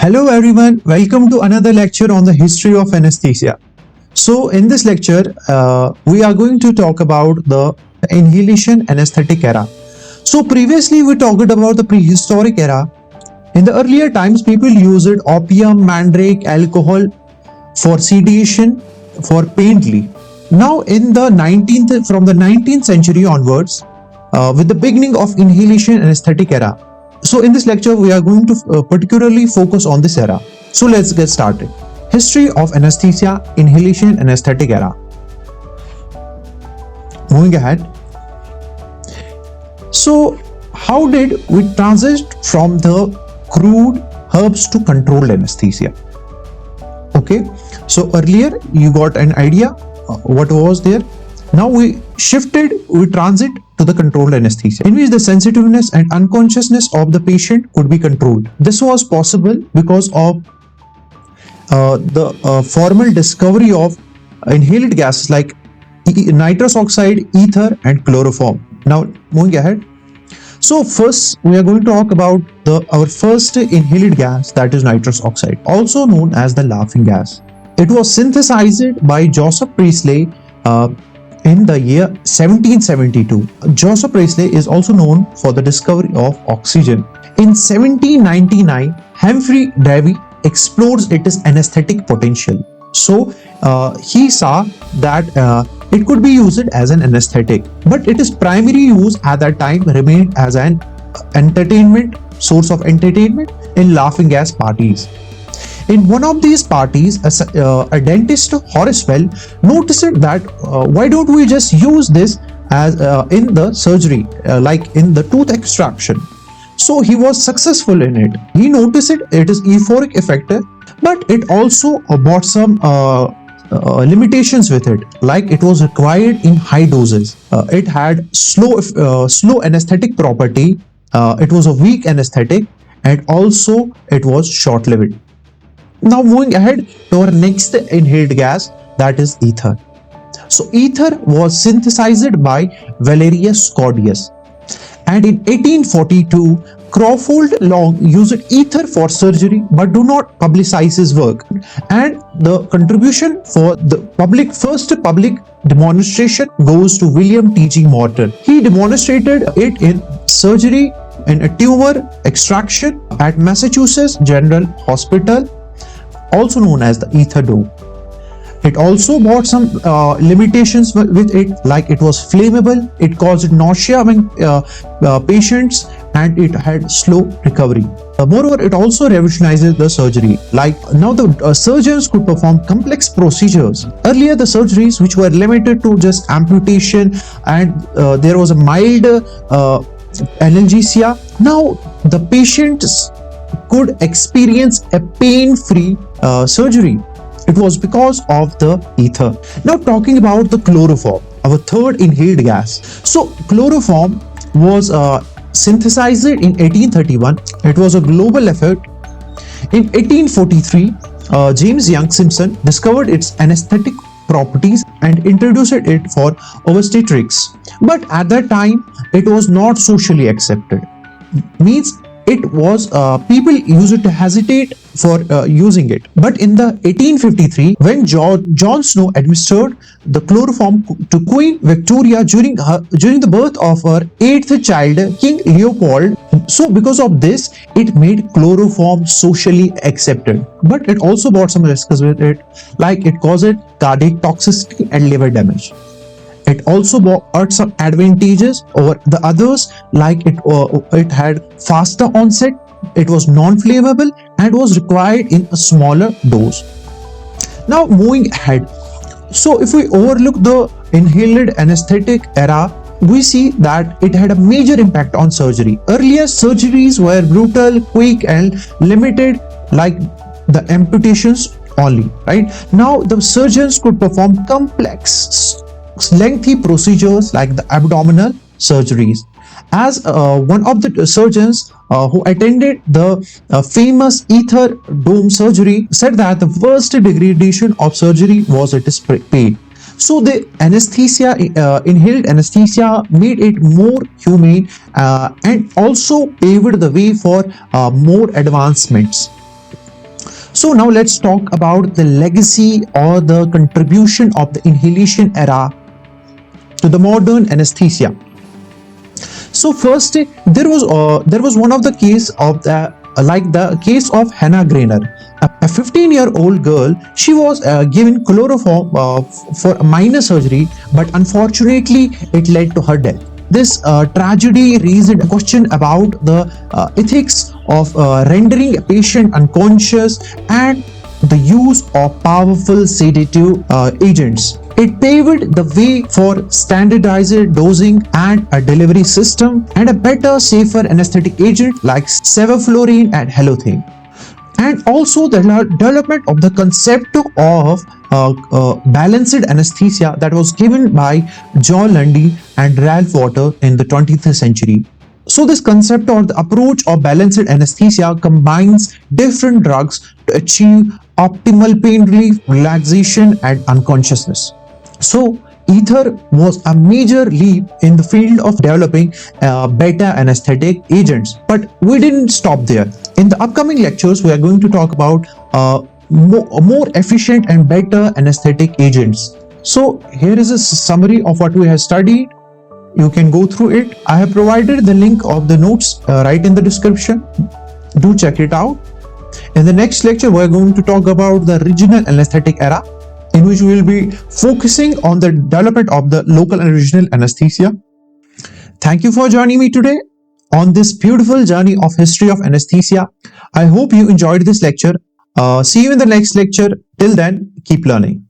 Hello everyone, welcome to another lecture on the history of anesthesia. So in this lecture, we are going to talk about the inhalation anesthetic era. So previously we talked about the prehistoric era. In the earlier times, people used opium, mandrake, alcohol for sedation, for pain relief. Now from the 19th century onwards, with the beginning of inhalation anesthetic era. So in this lecture, we are going to particularly focus on this era. So let's get started. History of anesthesia, inhalation anesthetic era. Moving ahead. So how did we transit from the crude herbs to controlled anesthesia? Okay, so earlier you got an idea what was there. Now we transit to the controlled anesthesia, in which the sensitiveness and unconsciousness of the patient could be controlled. This was possible because of the formal discovery of inhaled gases like nitrous oxide, ether, and chloroform. Now, moving ahead. So first, we are going to talk about our first inhaled gas, that is nitrous oxide, also known as the laughing gas. It was synthesized by Joseph Priestley in the year 1772. Joseph Priestley is also known for the discovery of oxygen. In 1799, Humphrey Davy explores its anesthetic potential. So he saw that it could be used as an anesthetic, but its primary use at that time remained as an source of entertainment in laughing gas parties. In one of these parties, a dentist, Horace, noticed that why don't we just use this as in the surgery, like in the tooth extraction. So he was successful in it. He noticed it is euphoric effect, but it also brought some limitations with it, like it was required in high doses. It had slow anesthetic property. It was a weak anesthetic, and also it was short-lived. Now moving ahead to our next inhaled gas, that is ether. So ether was synthesized by Valerius Scordius, and in 1842 Crawford Long used ether for surgery but do not publicize his work, and the contribution for the first public demonstration goes to William T.G. Morton. He demonstrated it in surgery in a tumor extraction at Massachusetts General Hospital, also known as the ether dome. It also brought some limitations with it, like it was flammable, it caused nausea among patients, and it had slow recovery. Moreover, it also revolutionized the surgery. Like now the surgeons could perform complex procedures. Earlier, the surgeries which were limited to just amputation and there was a mild analgesia. Now the patients could experience a pain-free surgery. It was because of the ether. Now talking about the chloroform, our third inhaled gas. So chloroform was synthesized in 1831. It was a global effort. In 1843, James Young Simpson discovered its anesthetic properties and introduced it for obstetrics. But at that time, it was not socially accepted. Means it was people used to hesitate for using it. But in the 1853, when John Snow administered the chloroform to Queen Victoria during the birth of her 8th child, King Leopold, so because of this, it made chloroform socially accepted. But it also brought some risks with it, like it caused cardiac toxicity and liver damage. It also brought some advantages over the others, like it had faster onset, it was non-flammable, and was required in a smaller dose. Now moving ahead. So if we overlook the inhaled anesthetic era, we see that it had a major impact on surgery. Earlier surgeries were brutal, quick, and limited, like the amputations only, right? Now the surgeons could perform complex, lengthy procedures like the abdominal surgeries. As one of the surgeons who attended the famous ether dome surgery said that the worst degradation of surgery was its pain. So the anesthesia, inhaled anesthesia, made it more humane and also paved the way for more advancements. So now let's talk about the legacy or the contribution of the inhalation era to the modern anesthesia. So first, there was one of the case of the like the case of Hannah Grainer, a 15-year-old girl. She was given chloroform for a minor surgery, but unfortunately, it led to her death. This tragedy raised a question about the ethics of rendering a patient unconscious and the use of powerful sedative agents. It paved the way for standardized dosing and a delivery system and a better, safer anesthetic agent like sevoflurane and halothane. And also the development of the concept of balanced anesthesia that was given by John Lundy and Ralph Walker in the 20th century. So this concept or the approach of balanced anesthesia combines different drugs to achieve optimal pain relief, relaxation, and unconsciousness. So ether was a major leap in the field of developing beta anesthetic agents, but we didn't stop there. In the upcoming lectures, we are going to talk about more efficient and better anesthetic agents. So here is a summary of what we have studied. You can go through it. I have provided the link of the notes right in the description. Do check it out. In the next lecture, we are going to talk about the regional anesthetic era, in which we will be focusing on the development of the local and regional anesthesia. Thank you for joining me today on this beautiful journey of history of anesthesia. I hope you enjoyed this lecture. See you in the next lecture. Till then, keep learning.